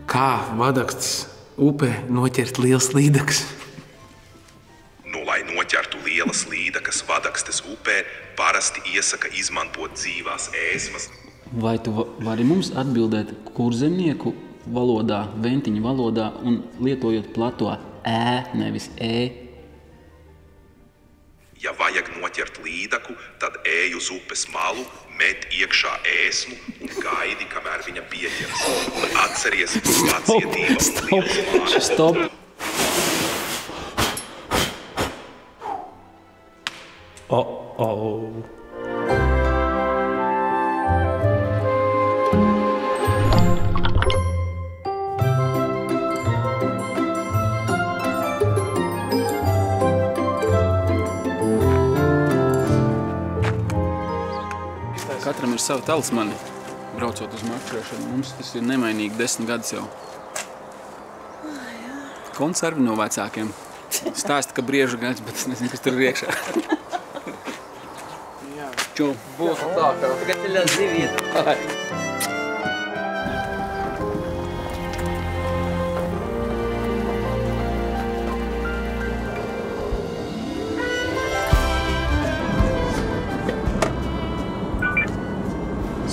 Kā Vadakstes upē noķert liels līdaks? Lai noķertu lielas līdakas Vadakstes upē, parasti iesaka izmantot dzīvās ēsmas. Vai tu vari mums atbildēt kurzemnieku valodā, ventiņu valodā un lietojot plato ē, nevis ē? Ja vajag noķert līdaku, tad ej uz upes malu, met iekšā ēsmu un gaidi, kamēr viņa pieķers. Un atceries pacietība un liels vārds. Stop! Katram ir savi talismani, braucot uz marķēšanu. Mums tas ir nemainīgi 10 gadus jau. Konservi no vecākiem. Stāsta, ka briežu gads, bet es nezinu, kas tur ir iekšā. Čau. Būtu tā, ka tagad ir ziviet.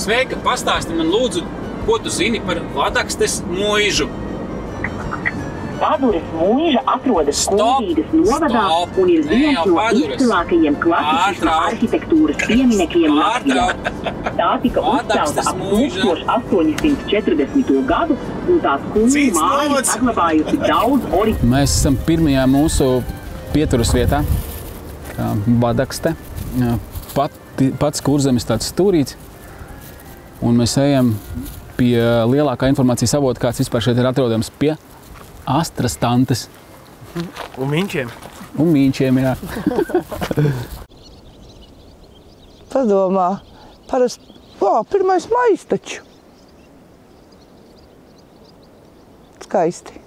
Sveika, pastāsti man lūdzu, ko tu zini par Vadakstes mūžu? Padures mūža atrodas Kuldīgas novadā un ir viens no izcilākajiem klasiskas arhitektūras pieminekļiem Latvijā. Tā tika uzcelta ap 1840. gadu, un tās kūļu māja saglabājusi daudz oriģinālu. Mēs esam pirmajā mūsu pieturas vietā, Vadakste. Pats Kurzemes tāds stūrīts. Un mēs ejam pie lielākā informācijas avota, kāds vispār šeit ir atrodams, pie Astras tantes. Un mīņķiem. Un mīņķiem, jā. Padomā, parasti, 1. maijs taču. Skaisti.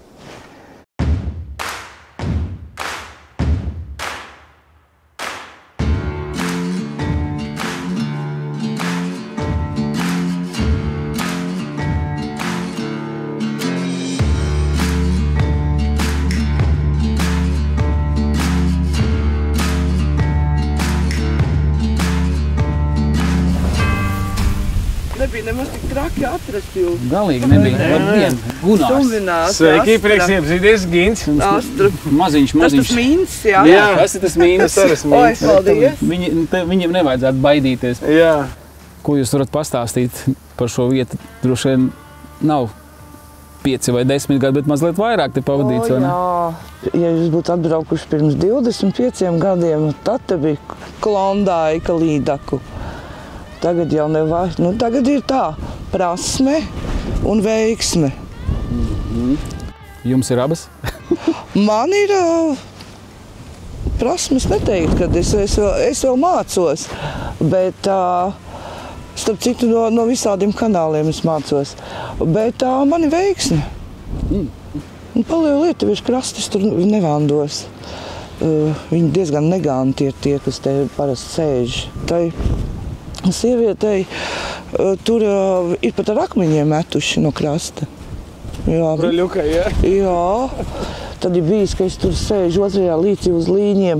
Nebija nemaz tik traki atrast jūs. Galīgi nebija. Labdien, Gunārs. Stuminās. Sveiki, prieks iepazīties, Gins. Astra. Maziņš. Tas mīns, jā? Jā, tas ir tas mīns. Oi, paldies. Viņiem nevajadzētu baidīties. Jā. Ko jūs varat pastāstīt par šo vietu? Droši vien nav 5 vai 10 gadi, bet mazliet vairāk te pavadīts, vai ne? Jā. Ja jūs būtu atbraukuši pirms 25 gadiem, tad te bija Klondajka līdaku. Tagad jau nevajag. Nu, tagad ir tā prasme un veiksme. Jums ir abas? Man ir prasmes neteikt, kad es vēl mācos, bet starp citu no visādiem kanāliem es mācos. Bet man ir veiksme. Palielu lietuviešu krastis tur nevandos. Viņi diezgan neganti ir tie, kas te parasti sēž. Tai sievietei tur ir pat ar akmeņiem metuši no krasta. Jā. Braļukai, jā? Jā. Tad ir bijis, ka es tur sēžu otrajā līcī uz līņiem,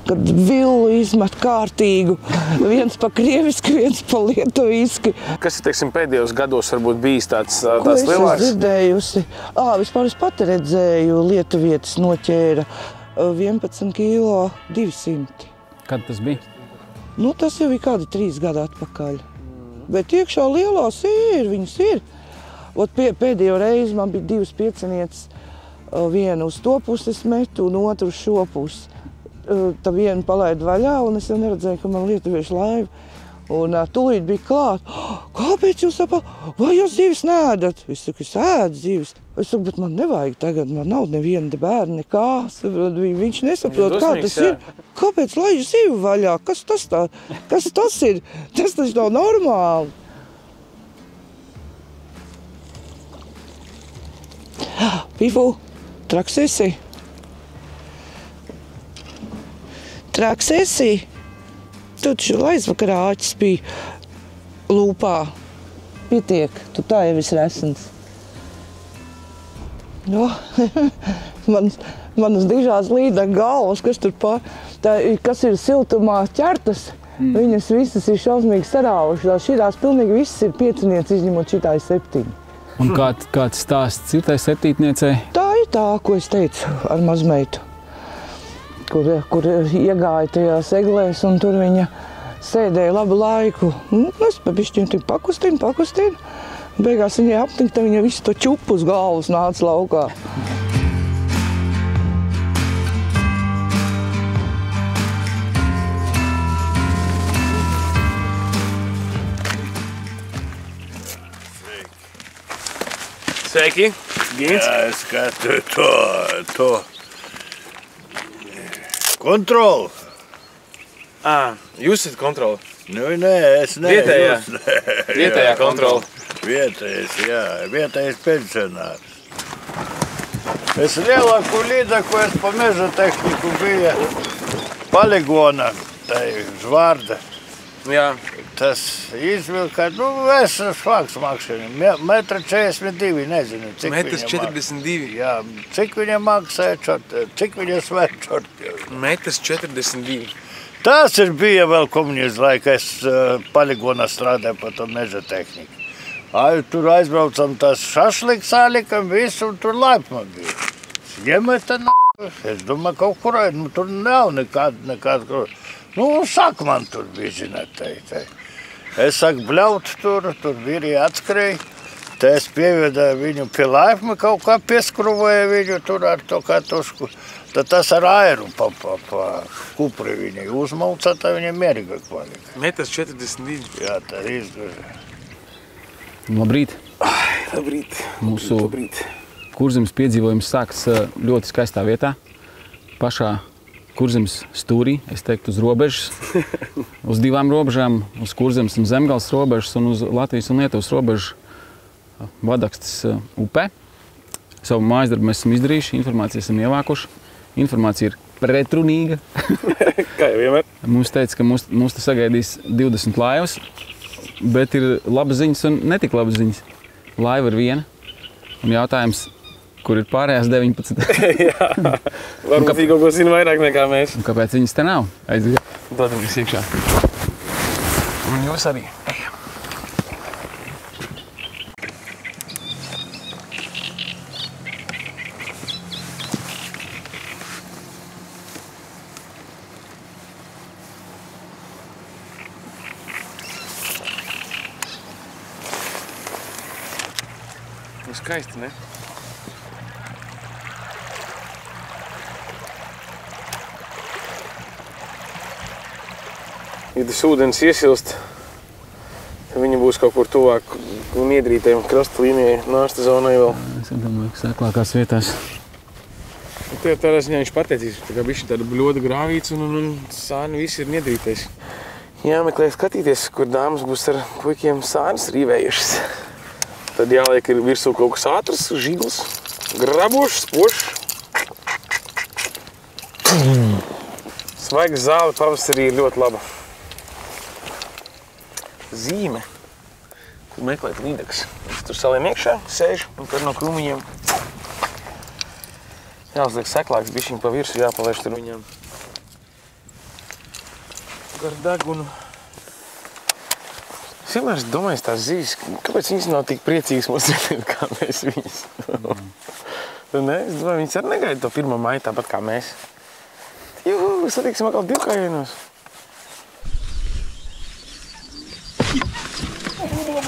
kad villu izmet kārtīgu. Viens pa krieviski, viens pa lietuviski. Kas ir, teiksim, pēdējos gados varbūt bijis tāds lielāks? Ko es esmu dzirdējusi? Vispār es pati redzēju, lietuvietis noķēra 11 kilo 200. Kad tas bija? Nu, tas jau ir kādi 3 gadi atpakaļ. Bet iekšā lielās ir, viņas ir. Pēdējo reizi man bija 2 piecenieces. Vienu uz to pusi es metu un otru uz šo pusi. Tā vienu palaidu vaļā un es jau neredzēju, ka man lietuviešu laiva. Un tūlīt bija klāt. Kāpēc jūs vai jūs zivis neēdat? Es saku, es ēdu zivis. Es saku, bet man nevajag tagad, man nav neviena bērna, nekā. Viņš nesaprot, kā tas ir. Kāpēc laižu zivi vaļā? Kas tas tā? Kas tas ir? Tas taču nav normāli. Pifu, traks esi? Traks esi? Tu taču aizvakarā āķis bija lūpā. Pietiek, tu tā jau esi resns. No, manas dižās līdaka galvas, kas tur kas ir siltumā ķertas, viņas visas ir šausmīgi sarāvušās. Šitās pilnīgi visas ir 5, izņemot šitā ir 7. Un kāds stāsts ir tai 7? Tā ir tā, ko es teicu ar mazmeitu, kur iegāja tajās eglēs, un tur viņa sēdēja labu laiku. Es pa bišķiņu pakustinu. Beigās viņai apnikta, viņa visu to čupu uz galvas nāca laukā. Sveiki, Gins. Jā, es skatu to kontroli. Jūs esat kontroli? Nu, nē, es ne. Vietējā? Vietējā kontroli. Vietējais pensionārs. Es lielāku līdaku, es pa meža tehniku bija poligona, tai Žvārda. Jā. Tas izvilka, es švaks makšana, 1,42 m, nezinu, cik 1,42 m. Jā, cik viņa maksāja, cik viņa svēr čorti. 1,42 m. Tas ir bija vēl komunizmu laika, es poligonā strādāju pa to meža tehniku. Tur aizbraucam tas šašliks salikam, visu, un tur laipma bija. Ņemeta es domāju, kaut kur, tur nav nekāda. Saka man tur bija, zināt, Es saku, bļaut tur vīri atskrēja. Te es pievedāju viņu pie laipma, kaut kā pieskruvoja viņu tur ar to katušku. Tad tas ar airu pa kupri viņai uzmauca, tā viņai mierīgāk palika. 1,42 m. Jā, tā izgāja. Labrīt. Labrīt. Mūsu Kurzemes piedzīvojums sākas ļoti skaistā vietā. Pašā Kurzemes stūrī, es teiktu, uz robežas. Uz 2 robežām, uz Kurzemes un Zemgales robežas un uz Latvijas un Lietuvas robežas Vadakstes upē. Savu mājasdarbu mēs esam izdarījuši, informāciju esam ievākuši. Informācija ir pretrunīga. Kā jau vienmēr. Mums teica, ka mūs te sagaidīs 20 laivas, bet ir labas ziņas un netik labas ziņas. Laiva ir 1, un jautājums, kur ir pārējās 19? Jā, varbūt viņi kaut ko zina vairāk nekā mēs. Un kāpēc viņas te nav? Aiziet. Dodam jūs iekšā. Un jūs arī. Skaisti, ne? Ja tas ūdens iesilst, tad viņi būs kaut kur tuvāk niedrītajam krasta līnijai, nārsta zonai vēl. Es domāju, ka sēklākās vietās. Tev tādā ziņā viņš pateicīs, tā kā bišķi tāda bļoda grāvīts un sāni visi ir niedrītais. Jāmeklē skatīties, kur dāmas būs ar puikiem sānis rīvējušas. Tad jāliek ir virsū kaut kas ātrs, žigls, grabošs, spošs. Svaiga zāle pavasarī ir ļoti laba. Zīme, kur meklēt līdakas. Es tur saliem iekšā, sēžu un tad no krūmiņiem jāuzliek seklāks, bišķiņ pa virsu jāpalaiž tur viņām. Gar degunu. Es vienmēr esmu domājis tās zivis, kāpēc viņas nav tik priecīgas mūs redzēt, kā mēs viņas. Ne? Es domāju, viņas arī negaida to 1. maiju tāpat kā mēs. Juhu, satiksim atkal divkājienos.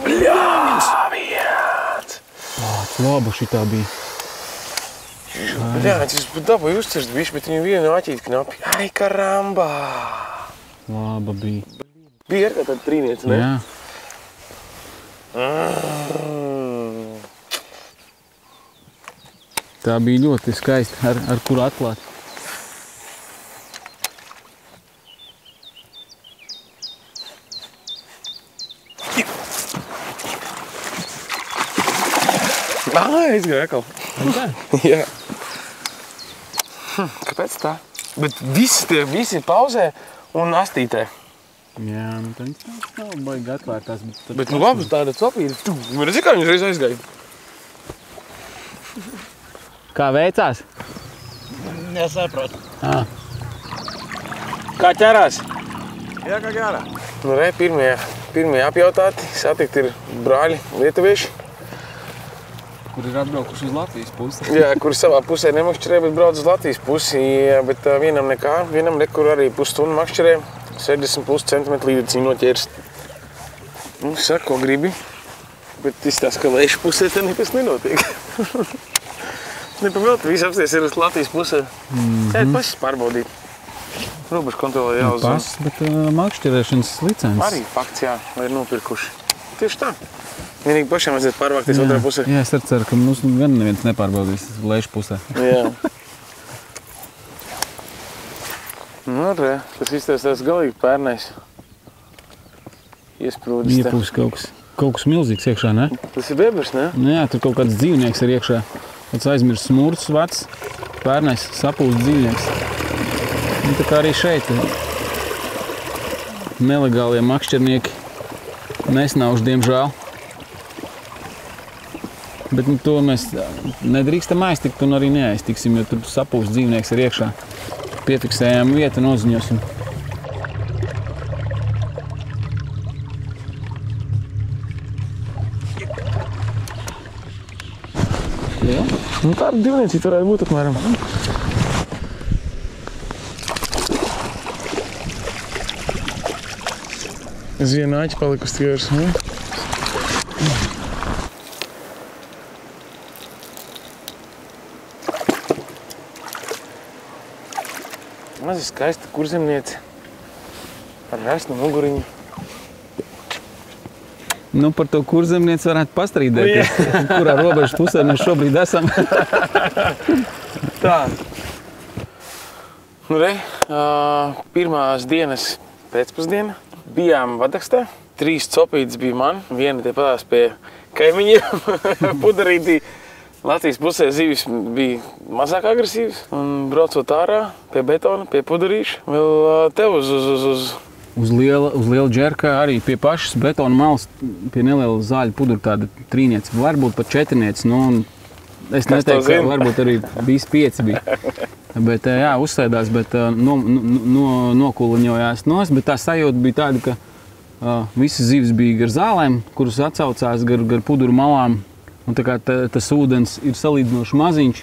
Bļāviet! Laba šitā bija. Jā, es dabūju uzcerst bišķi, bet viņu vienu aķīt knapi. Ai, karambā! Laba bija. Bija arī tāda trīniece, ne? Jā. Tā bija ļoti skaista, ar kuru atklāt. Aizgāja atkal. Jā. Kāpēc tā? Bet visi pauzē un astītē. Jā, nu tad nav baigi atvērtās. Bet nu labi, tāda copīra. Redzi, kā viņas reiz aizgāja? Kā veicās? Nesaprotu. Kā ķerās? Jā, kā ģērā. Nu, re, pirmie apjautāti. Satikt ir brāļi lietuvieši. Kur ir atbraukuši uz Latvijas pusi? Jā, kuri savā pusē nemakšķerē, bet brauc uz Latvijas pusi. Jā, bet vienam nekā. Vienam nekur arī pusstundu makšķerē. 60+ centimetru līdzi noķērs. Nu, saka, ko gribi. Bet izstāst, ka Leišu pusē te nekas nenotiek. Nepavēlti, visi apsties ir uz Latvijas pusē. Sēd pasis pārbaudīt. Robežu kontrolē jāuzzina. Pasis, bet makšķerēšanas licences. Arī fakts, jā, vai ir nopirkuši. Tieši tā. Vienīgi pašām vajadzētu pārvākties otrā pusē. Jā, es arī ceru, ka mums gan neviens nepārbaudīs Leišu pusē. Jā. Nu, re, tas izstāstās galīgi pērnais. Iesprūdis te. Iepūs kaut kas milzīgs iekšā, ne? Tas ir bebers, ne? Nu jā, tur kaut kāds dzīvnieks ir iekšā. Tāds aizmirsts smurts, vecs, pērnais, sapūst dzīvnieks. Un tā kā arī šeit nelegālie makšķernieki nesnauž, diemžēl. Bet nu, to mēs nedrīkstam aiztikt un arī neaiztiksim, jo tur sapūst dzīvnieks ir iekšā. Piefiksējām vietu, noziņosim. Jā? Nu, tāda divniecība varētu būt apmēram. Zienāķi palikusi tikai vairs, ne? Mazi skaista kurzemniece ar resnu muguriņu. Nu, par to kurzemnieci varētu pastrīdēties, kurā robežas pusē mēs šobrīd esam. Tā. Nu, re, pirmās dienas pēcpusdiena bijām Vadakstē. 3 copītes bija man, viena tie patās pie kaimiņiem pudarītī. Latvijas pusē zivis bija mazāk agresīvas, un braucot ārā pie betona, pie pudarīša, vēl te Uz liela džerka arī pie pašas betona malas, pie neliela zāļu pudura tāda 3niece, varbūt pat 4niece, nu, un es neteiktu, ka varbūt arī bijis 5 bija. Bet jā, uzsēdās, bet nokuliņojās nos, bet tā sajūta bija tāda, ka visas zivis bija gar zālēm, kuras atsaucās gar puduru malām. Un tā kā tas ūdens ir salīdzinoši maziņš,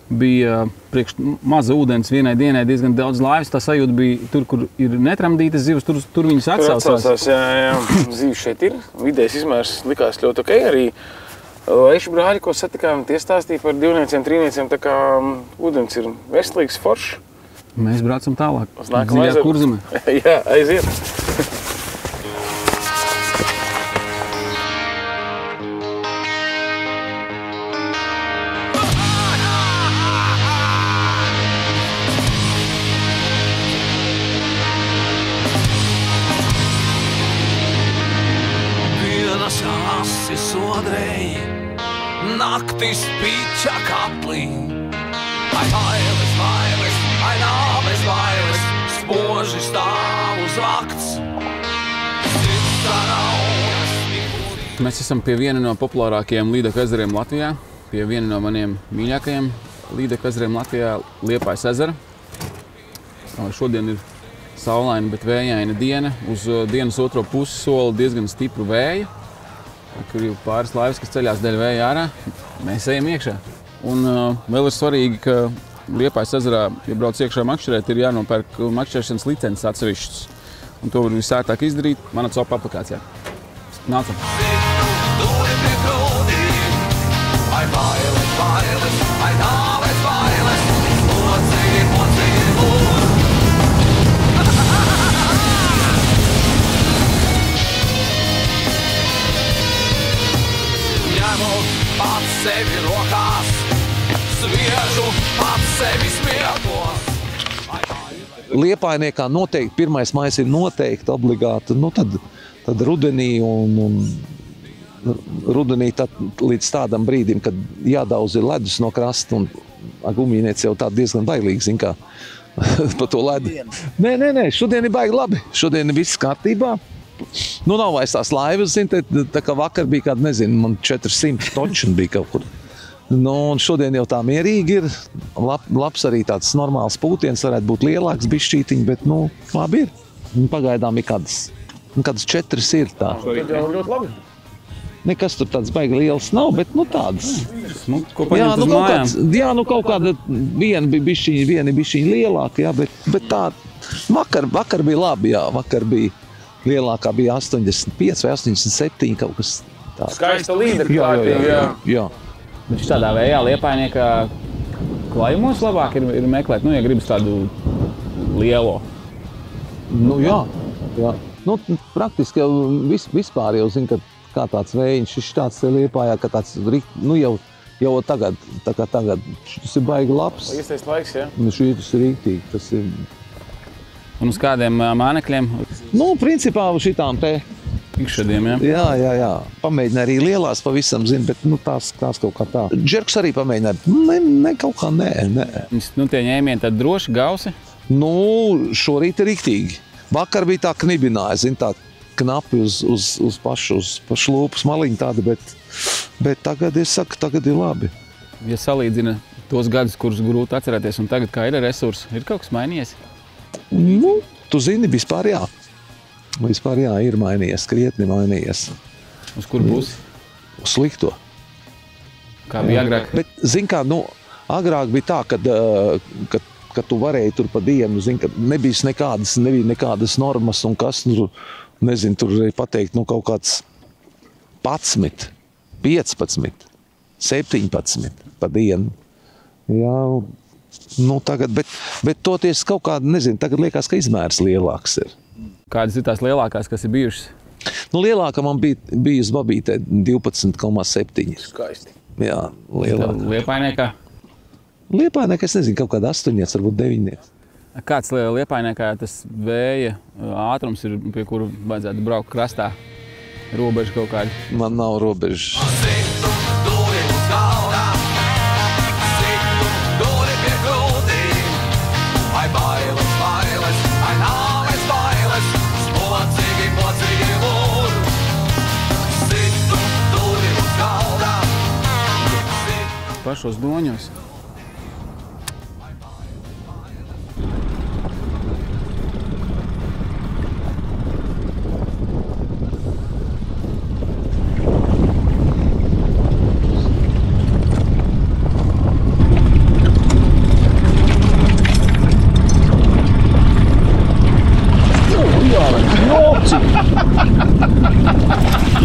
bija priekš maza ūdens vienai dienai diezgan daudz laivas. Tā sajūta bija tur, kur ir netramdītas zivs, tur viņas atsaucās. Jā. Zivis šeit ir. Vidējais izmērs likās ļoti ok. Arī Leišu brāļi, ko satikām, tie stāstīja par 2nieciem, 3nieciem. Tā kā ūdens ir veselīgs, foršs. Mēs braucam tālāk. Dziļā kurzemē. Jā, aiziet. Naktis piča kaplī, ai bailes, ai nāves bailes, spoži stāv uz vakts. Mēs esam pie viena no populārākajiem līdeku ezeriem Latvijā, pie viena no maniem mīļākajiem līdeku ezeriem Latvijā, Liepājas ezera. Šodien ir saulaina, bet vējaina diena. Uz dienas otro pusi sola diezgan stipru vēju, kur ir pāris laivas, kas ceļās dēļ vēja ārā. Mēs ejam iekšā. Un vēl ir svarīgi, ka Liepājas ezerā, ja brauc iekšā makšķerēt, ir jānopērk makšķerēšanas licences atsevišķas. Un to var visērtāk izdarīt Mana Copa aplikācijā. Nācam! Ai bailes, ai nāves bailes, locīgi, pats sevi rokās, sviežu pats sevi smiekos. Liepainiekā noteikti 1. maijs ir noteikti obligāti, nu tad rudenī un rudenī tad līdz tādam brīdim, kad jādauz ir ledus no krasta un gumijnieci jau tā diezgan bailīgi, zin kā, pa to ledu. Nē, šodien ir baigi labi, šodien ir viss kārtībā. Nu, nav vairs tās laivas, zin, tā kā vakar bija kāda, nezinu, man 400 toču bija kaut kur. Nu, un šodien jau tā mierīgi ir. Labs arī tāds normāls pūtiens, varētu būt lielāks bišķītiņ, bet, nu, labi ir. Pagaidām ir kādas 4 ir tā. Tad jau ļoti labi. Nekas tur tāds baigi liels nav, bet, nu, tādas. Ko paņemt uz mājām? Jā, nu, kaut kāda viena bišķiņa lielāka, jā, bet tā, vakar bija labi, jā, vakar bija lielākā, bija 85 vai 87 kaut kas tāds. Skaista līderi kārtīgi, jā. Bet tādā vējā Liepainiekā klājumos labāk ir meklēt, nu, ja gribas tādu lielo. Nu, jā. Nu, praktiski jau vispār jau zinu, ka kā tāds vējiņš, šis tāds Liepājā, ka tāds, nu, jau tagad, šis ir baigi labs. Īstais laiks, jā? Nu, šis ir rīktīgi, tas ir... Un uz kādiem mānekļiem? Nu, principā uz šitām te. Ikšadiem, jā? Jā. Pamēģināju arī lielās pavisam, zinu, bet nu, tās kaut kā tā. Džerks arī pamēģināju. Ne, kaut kā nē. Nu, tie ņēmieni tad droši gausi? Nu, šorīt ir riktīgi. Vakar bija tā knibināja, zinu, tā knapi uz pašu lūpas maliņu tāda, bet tagad, es saku, tagad ir labi. Ja salīdzina tos gadus, kurus grūti atcerēties, un tagad kā ir resursi, ir kaut kas mainījies? Nu, tu zini, vispār jā. Vispār jā, ir mainījies, krietni mainījies. Uz kur būs? Uz slikto. Kā bija agrāk? Bet, zin kā, nu, agrāk bija tā, kad tu varēji tur pa dienu, zin, ka nebija nekādas normas un kas, nu, nezinu, tur arī pateikt, nu, kaut kāds 11, 15, 17 pa dienu. Jā, nu, tagad, bet toties kaut kāda, nezinu, tagad liekas, ka izmērs lielāks ir. Kādas ir tās lielākās, kas ir bijušas? Nu, lielākā man bija uz babītē 12,7. Skaisti. Jā, lielākā. Liepainiekā? Liepainiekā, es nezinu, kaut kāda 8, varbūt 9. Kāds Liepainiekā tas vēja ātrums ir, pie kuru vajadzētu braukt krastā? Robeža kaut kāda? Man nav robeža. Pašos doņos.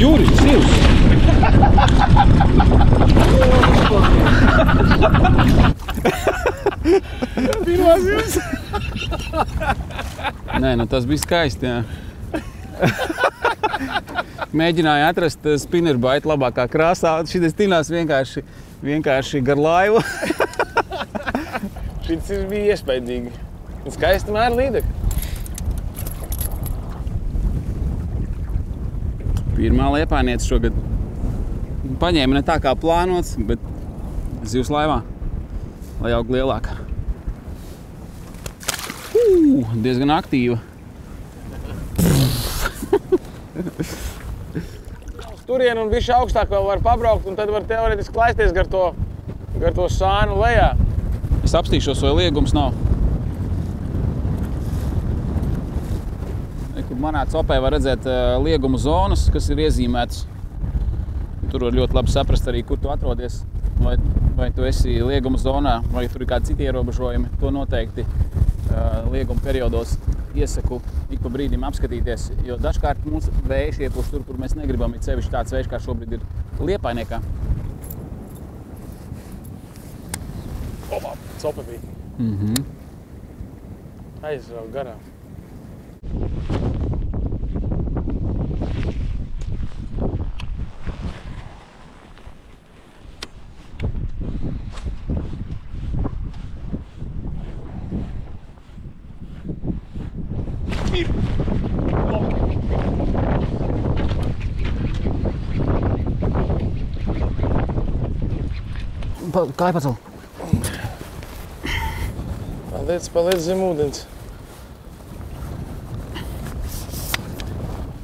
Jūri, sīvs! Nē, nu tas bija skaisti, jā. Mēģināju atrast spinnerbaitu labākā krāsā, šitais tinās vienkārši gar laivu. Šitas bija iespaidīgi. Un skaisti mēra līdeka. Pirmā Liepainieca šogad paņēma ne tā kā plānots, bet zivs laivā, lai aug lielāka. Diezgan aktīva. Uz turienu un bišķi augstāk vēl var pabraukt, un tad var teoretiski laisties gar to sānu lejā. Es apstīšos, vai liegums nav. Kur manā copē var redzēt liegumu zonas, kas ir iezīmētas. Tur var ļoti labi saprast arī, kur tu atrodies. Vai tu esi lieguma zonā, vai tur ir kādi citi ierobežojumi. To noteikti lieguma periodos iesaku ik pa brīdim apskatīties, jo dažkārt mums vējš iepūš tur, kur mēs negribam, it sevišķi tāds vējš, kā šobrīd ir Liepainiekā. Opā, copa bija. Aizrauga garām. Kāj pacel? Paliec zem ūdens.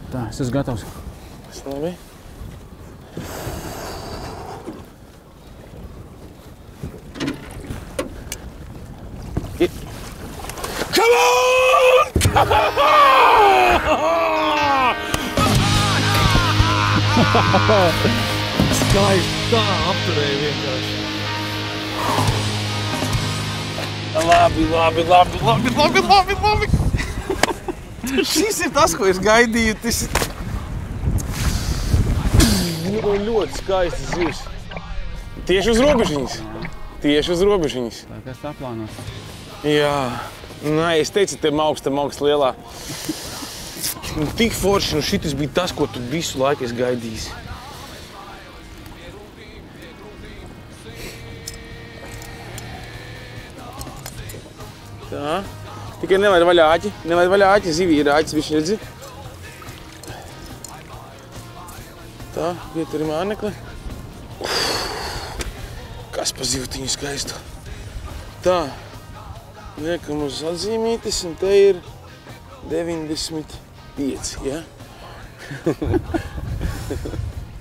Tā, es esmu gatavs. Tas labi. Come on! Skaisti tā apturēja vienkārši. Labi. Šis ir tas, ko es gaidīju. Tas ir ļoti skaisti zivs. Tieši uz robežiņas. Tā kā saplānos. Jā. Nē, es teicu, tiem augsta lielā. Tik forši, šitas bija tas, ko tu visu laiku esi gaidījis. Tā. Tikai nelaid vaļā āķi, zivī ir āķis, viņš redzi. Tā, vieturi mānekli. Kas pa zivtiņu skaistu. Tā, liekam uz atzīmītes, un te ir 95, ja?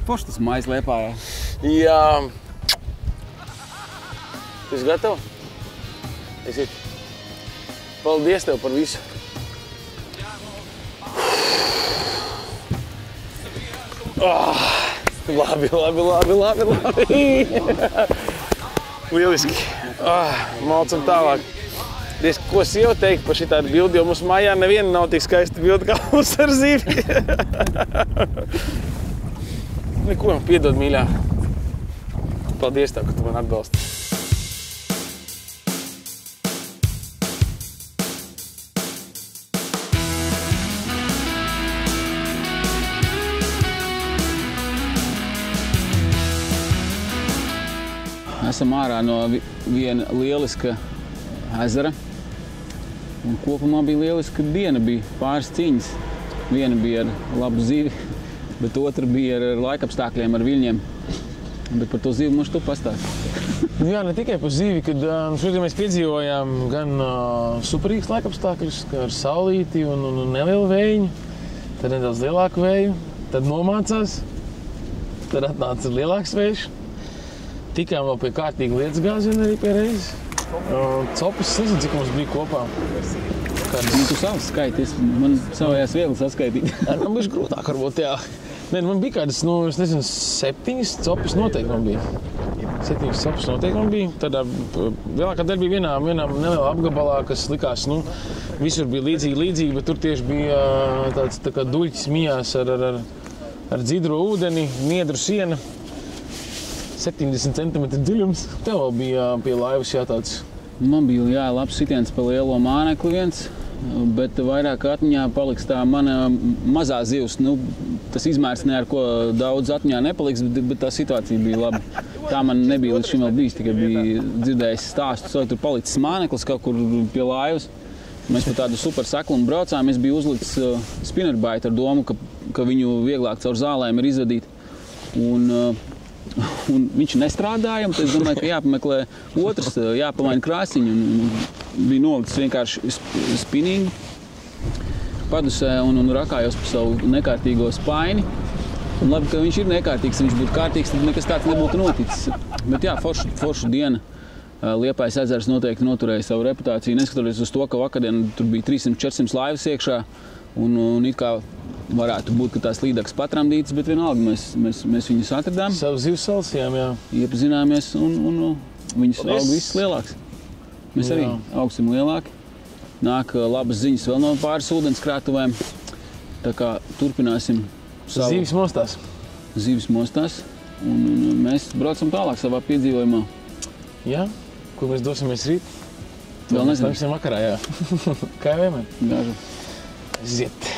Poši tas mais Liepājā. Jā. Tu esi gatava? Esiet. Paldies tev par visu. Labi. Lieliski. Malcam tālāk. Ko sieva teikt par šitādu bildi, jo mums mājā neviena nav tik skaista bildi kā mums ar zivi. Neko, piedod, mīļā. Paldies tev, ka tu man atbalsti. Esam ārā no viena lieliska ezera. Un kopumā bija lieliska diena, bija pāris ciņas. Viena bija ar labu zivi, bet otra bija ar laikapstākļiem, ar viļņiem. Bet par to zivi mums tu pastāsti. Jā, ne tikai par zivi, kad šodien mēs piedzīvojām gan superīgs laikapstākļus, kā ar saulīti un nelielu vējiņu, tad nedaudz lielāku vēju, tad nomācās, tad atnāca lielāks vējš. Tikām vēl pie kārtīga lietas gāziena arī pie reizes. Copis, es nezinu, cik mums bija kopā. Tu savus skaities, man savējās viegli saskaitīt. Man bija grūtāk, varbūt, jā. Nē, man bija kādas, es nezinu, 7 copis noteikti man bija. 7 copis noteikti man bija. Tādā lielākā daļa bija vienā nelielā apgabalā, kas likās, visur bija līdzīgi, bet tur tieši bija tāds tā kā duļķis mijās ar dzidro ūdeni, niedru siena. 70 cm dziļums. Tev vēl bija pie laivas tāds. Man bija labs sitiens pa lielo mānekli viens, bet vairāk atmiņā paliks tā mana mazā zivs. Tas izmērs ne ar ko daudz atmiņā nepaliks, bet tā situācija bija laba. Tā man nebija līdz šim vēl bijis, tikai bija dzirdējis stāstu. Tur palicis māneklis kaut kur pie laivas. Mēs pa tādu super saklumu braucām. Es biju uzlicis spinnerbaitu ar domu, ka viņu vieglāk caur zālēm ir izvadīt. Un viņš nestrādāja, tad es domāju, ka jāpameklē otrs, jāpamaina krāsiņu. Bija nolicis vienkārši spinningu padusē un rakājos pa savu nekārtīgo spaini. Un labi, ka viņš ir nekārtīgs, ja viņš būtu kārtīgs, tad nekas tāds nebūtu noticis. Bet jā, forša diena. Liepājas ezers noteikti noturēja savu reputāciju, neskatoties uz to, ka vakardien tur bija 300-400 laivas iekšā. Un it kā varētu būt, ka tās līdākas patramdītas, bet vienalga mēs viņus atradām. Savu zivs salasījām, jā. Iepazināmies un viņas aug viss lielāks. Mēs arī augsim lielāki. Nāk labas ziņas vēl no pāris ūdenskrātuvēm. Tā kā turpināsim savu... Zivis mostās. Zivis mostās. Un mēs braucam tālāk savā piedzīvojumā. Jā? Kur mēs dosimies rīt? Vēl nezinu. Vakarā, jā. Kā jau vienmēr? Gāžu. Ziet.